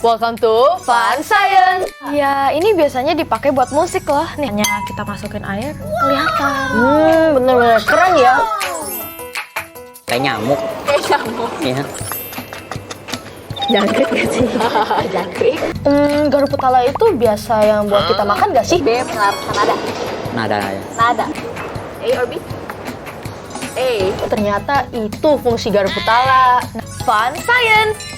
Welcome to Fun Science. Ya, ini biasanya dipakai buat musik loh. Nih, hanya kita masukin air, kelihatan. Bener-bener keren ya. Kayak nyamuk. Iya. Jangkrik gak sih? Jangkrik. Garuputala itu biasa yang buat kita makan gak sih? B mengarahkan nada. Nada ya. Nada. A or B? A. Ternyata itu fungsi garuputala. Fun Science.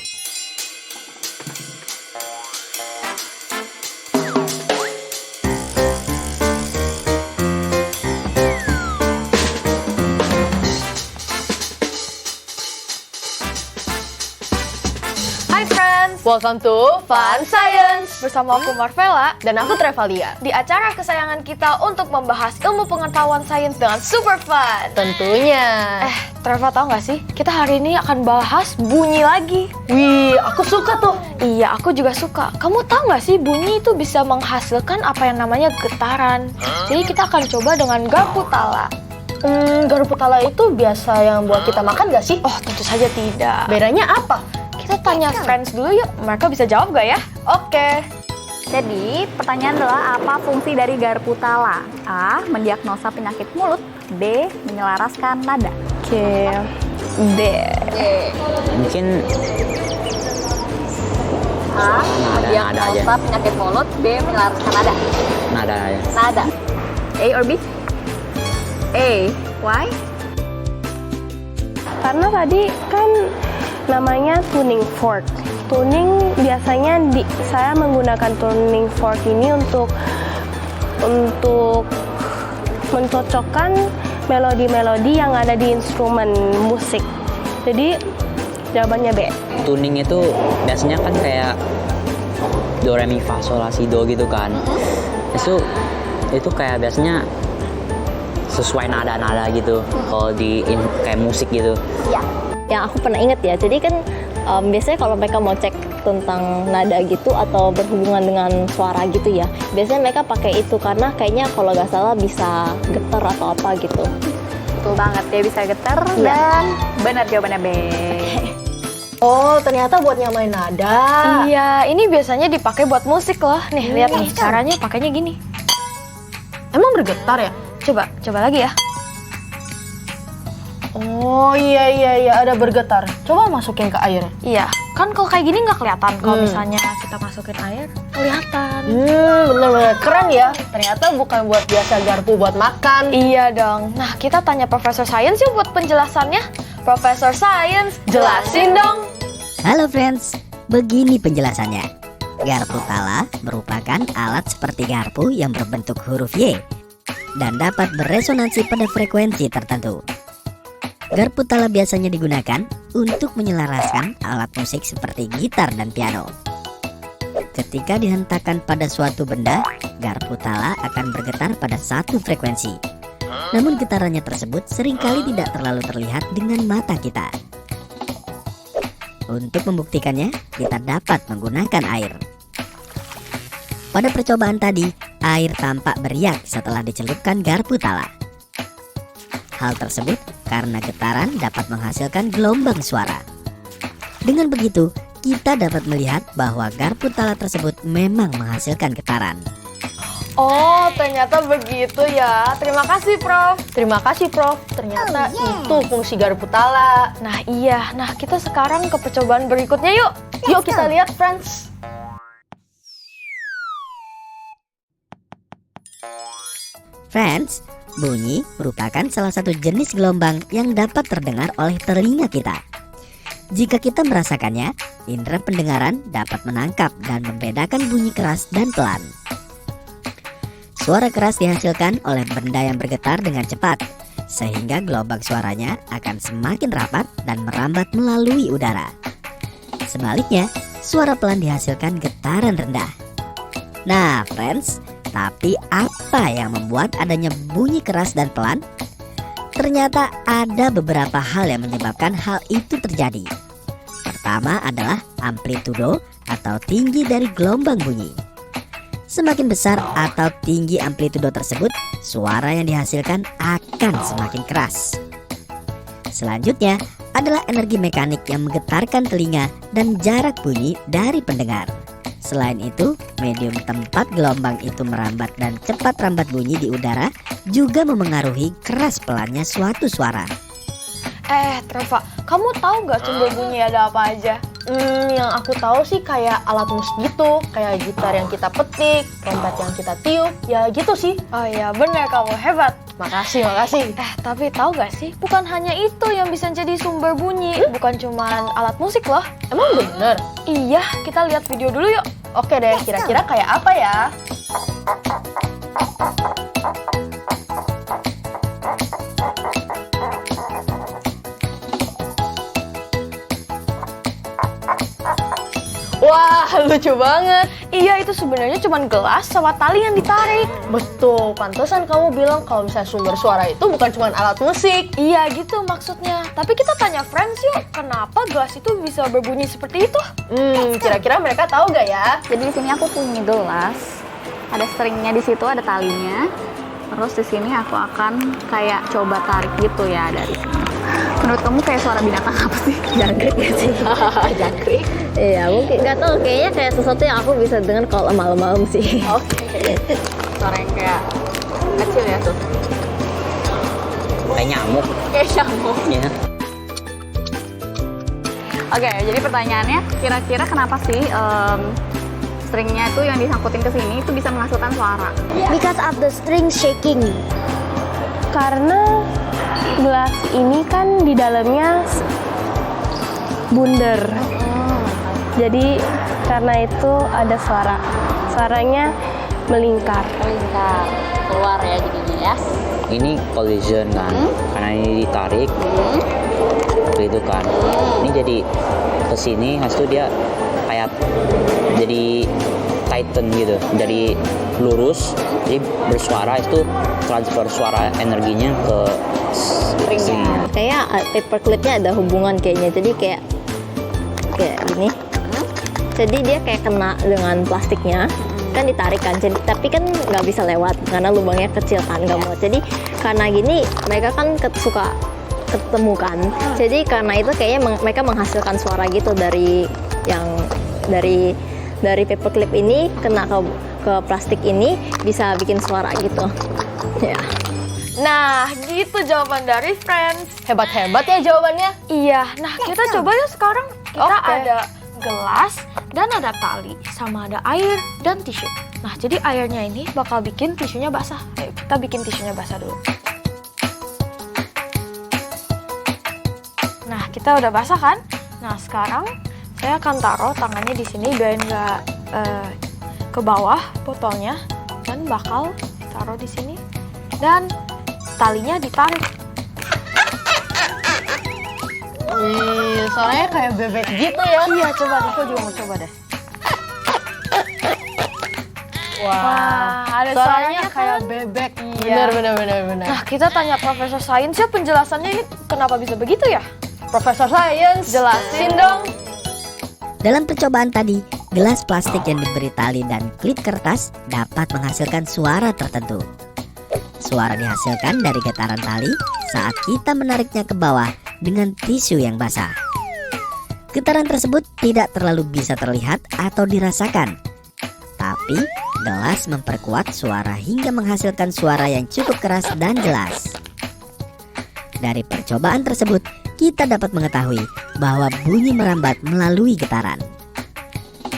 Hai friends, Welcome to Fun Science. bersama aku Marvella Dan aku Trevalia. di acara kesayangan kita untuk membahas ilmu pengetahuan sains dengan super fun. Tentunya. Treva tau gak sih? Kita hari ini akan bahas bunyi lagi. Wih, aku suka tuh. Iya, aku juga suka. Kamu tahu nggak sih bunyi itu bisa menghasilkan apa yang namanya getaran. Jadi kita akan coba dengan garputala. Garuputala itu biasa yang buat kita makan gak sih? Oh, tentu saja tidak. Bedanya apa? Kita tanya friends dulu yuk. Mereka bisa jawab gak ya? Oke. Jadi, pertanyaan adalah apa fungsi dari garputala? A. Mendiagnosa penyakit mulut. B. Menyelaraskan nada. Oke. B. Mungkin A. Nada aja. Mendiagnosa penyakit mulut. B. Menyelaraskan nada. nada ya. Nada. A or B? A. Why? Karena tadi kan namanya tuning fork. Tuning biasanya saya menggunakan tuning fork ini untuk mencocokkan melodi-melodi yang ada di instrumen musik. Jadi jawabannya B. Tuning itu biasanya kan kayak do re mi fa sol la si do gitu kan. Itu kayak biasanya sesuai nada-nada gitu. Kalau kayak musik gitu. Yang aku pernah inget ya, jadi kan biasanya kalau mereka mau cek tentang nada gitu atau berhubungan dengan suara gitu ya, biasanya mereka pakai itu karena kayaknya kalau nggak salah bisa getar atau apa gitu. Betul banget, dia bisa getar Iya. dan benar jawabannya B. Oh, ternyata buat nyamain nada. Iya, ini biasanya dipakai buat musik loh. Nih, lihat nih, caranya pakainya gini. Emang bergetar ya? Coba lagi ya. Oh iya, ada bergetar. Coba masukin ke air. Iya, kan kalau kayak gini nggak kelihatan. Kalau misalnya kita masukin air, kelihatan. Bener-bener keren ya. Ternyata bukan buat biasa garpu buat makan. Iya dong. Nah, kita tanya Profesor Science yuk buat penjelasannya. Profesor Science, jelasin dong. Halo friends, begini penjelasannya. Garputala merupakan alat seperti garpu yang berbentuk huruf Y dan dapat beresonansi pada frekuensi tertentu. Garputala biasanya digunakan untuk menyelaraskan alat musik seperti gitar dan piano. Ketika dihentakkan pada suatu benda, garputala akan bergetar pada satu frekuensi. Namun getarannya tersebut seringkali tidak terlalu terlihat dengan mata kita. Untuk membuktikannya, kita dapat menggunakan air. Pada percobaan tadi, air tampak beriak setelah dicelupkan garputala. Hal tersebut karena getaran dapat menghasilkan gelombang suara. Dengan begitu, kita dapat melihat bahwa garputala tersebut memang menghasilkan getaran. Oh, ternyata begitu ya. Terima kasih, Prof. Terima kasih, Prof. Ternyata itu fungsi garuputala. Nah, iya. Nah, kita sekarang ke percobaan berikutnya yuk. Yuk kita lihat, friends. Friends, bunyi merupakan salah satu jenis gelombang yang dapat terdengar oleh telinga kita. Jika kita merasakannya, indera pendengaran dapat menangkap dan membedakan bunyi keras dan pelan. Suara keras dihasilkan oleh benda yang bergetar dengan cepat, sehingga gelombang suaranya akan semakin rapat dan merambat melalui udara. Sebaliknya, suara pelan dihasilkan getaran rendah. Nah, friends, tapi apa yang membuat adanya bunyi keras dan pelan? Ternyata ada beberapa hal yang menyebabkan hal itu terjadi. Pertama adalah amplitudo atau tinggi dari gelombang bunyi. Semakin besar atau tinggi amplitudo tersebut, suara yang dihasilkan akan semakin keras. Selanjutnya, adalah energi mekanik yang menggetarkan telinga dan jarak bunyi dari pendengar. Selain itu, medium tempat gelombang itu merambat dan cepat rambat bunyi di udara juga memengaruhi keras pelannya suatu suara. Treva, kamu tahu nggak sumber bunyi ada apa aja? Yang aku tahu sih kayak alat musik gitu, kayak gitar yang kita petik, trompet yang kita tiup, ya gitu sih. Oh iya, benar, kamu hebat. Makasih, makasih. Tapi tahu nggak sih, bukan hanya itu yang bisa jadi sumber bunyi, bukan cuman alat musik loh. Emang bener? Iya, kita lihat video dulu yuk. Oke deh, kira-kira kayak apa ya? Wah, lucu banget. Iya, itu sebenarnya cuma gelas sama tali yang ditarik. Betul, pantesan kamu bilang kalau misalnya sumber suara itu bukan cuma alat musik. Iya gitu maksudnya. Tapi kita tanya friends yuk, kenapa gelas itu bisa berbunyi seperti itu? Kira-kira mereka tahu gak ya? Jadi di sini aku punya gelas, ada stringnya di situ, ada talinya. Terus di sini aku akan kayak coba tarik gitu ya dari sini. Menurut kamu kayak suara binatang apa sih? Jangkrik ya sih. Jangkrik. Iya, mungkin nggak tahu, kayaknya kayak sesuatu yang aku bisa dengar kalau malam-malam sih. Oke. Suara yang kayak kecil ya tuh. Kayak nyamuk. Kayak nyamuk. Ya. Oke, jadi pertanyaannya kira-kira kenapa sih stringnya itu yang disangkutin ke sini itu bisa menghasilkan suara? Because of the string shaking. Karena gelas ini kan di dalamnya bundar. Jadi karena itu ada suara. Suaranya melingkar. Keluar ya jadinya ya. Ini collision kan, karena ini ditarik, gitu kan. Ini jadi kesini, habis itu dia kayak jadi tighten gitu, dari lurus, jadi bersuara, itu transfer suara energinya ke stringnya. Kayak paperclipnya ada hubungan kayaknya. Jadi kayak gini. Jadi dia kayak kena dengan plastiknya, kan ditarik kan. Jadi, tapi kan nggak bisa lewat karena lubangnya kecil kan, nggak mau. Jadi karena gini mereka kan suka ketemu kan. Jadi karena itu kayaknya mereka menghasilkan suara gitu dari yang dari paperclip ini kena ke plastik ini bisa bikin suara gitu. Ya. Nah, gitu jawaban dari friends. Hebat-hebat ya jawabannya. Iya, nah kita coba yuk sekarang. Kita Oke. ada gelas dan ada tali, sama ada air dan tisu. Nah, jadi airnya ini bakal bikin tisunya basah. Ayo, kita bikin tisunya basah dulu. Nah, kita udah basah kan? Nah, sekarang saya akan taruh tangannya di sini biar nggak ke bawah botolnya, dan bakal ditaruh di sini dan talinya ditarik. Wih, suaranya kayak bebek gitu ya. Iya, coba Niko juga mau coba deh. Wah, ada Suaranya suaranya kayak kan? bebek. Iya. Bener. Nah, kita tanya Profesor Sains ya, penjelasannya ini kenapa bisa begitu ya? Profesor Science, Jelasin dong. Dalam percobaan tadi, gelas plastik yang diberi tali dan klip kertas dapat menghasilkan suara tertentu. Suara dihasilkan dari getaran tali saat kita menariknya ke bawah dengan tisu yang basah. Getaran tersebut tidak terlalu bisa terlihat atau dirasakan, tapi gelas memperkuat suara hingga menghasilkan suara yang cukup keras dan jelas. Dari percobaan tersebut, kita dapat mengetahui bahwa bunyi merambat melalui getaran.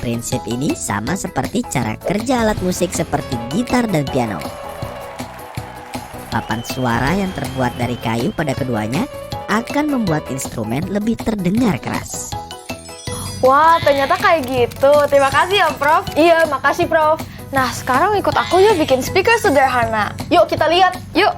Prinsip ini sama seperti cara kerja alat musik seperti gitar dan piano. Papan suara yang terbuat dari kayu pada keduanya akan membuat instrumen lebih terdengar keras. Wah, ternyata kayak gitu. Terima kasih ya, Prof. Iya, makasih Prof. Nah, sekarang ikut aku ya bikin speaker sederhana. Yuk kita lihat. Yuk.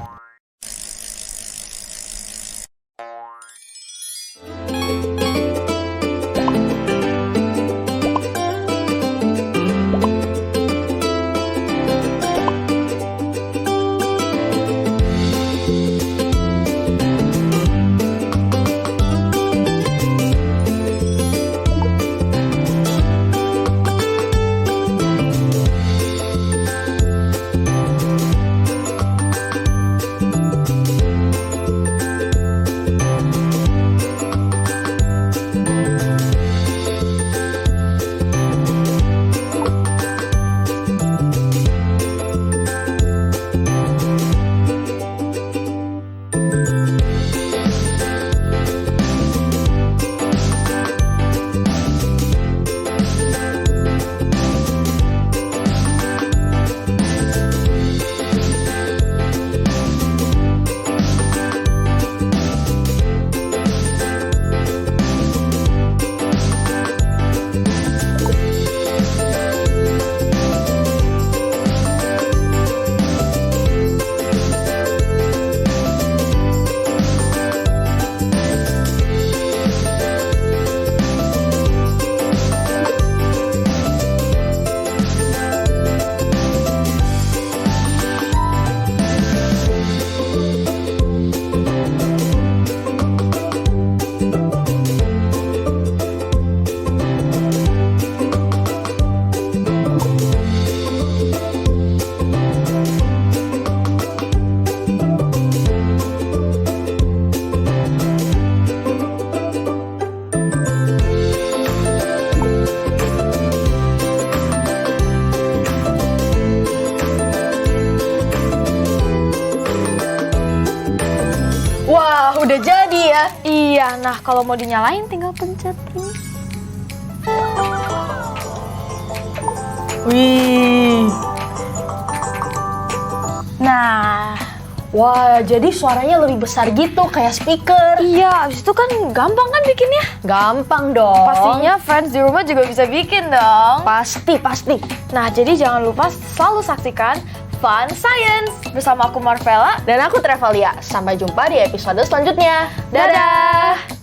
ya. Iya, nah kalau mau dinyalain tinggal pencet ini. Wih. Nah, wah, jadi suaranya lebih besar gitu, kayak speaker. Iya, abis itu kan gampang kan bikinnya? Gampang dong. Pastinya fans di rumah juga bisa bikin dong. Pasti. Nah, jadi jangan lupa selalu saksikan Fun Science bersama aku Marvella. Dan aku Trevalia. Sampai jumpa di episode selanjutnya. Dadah!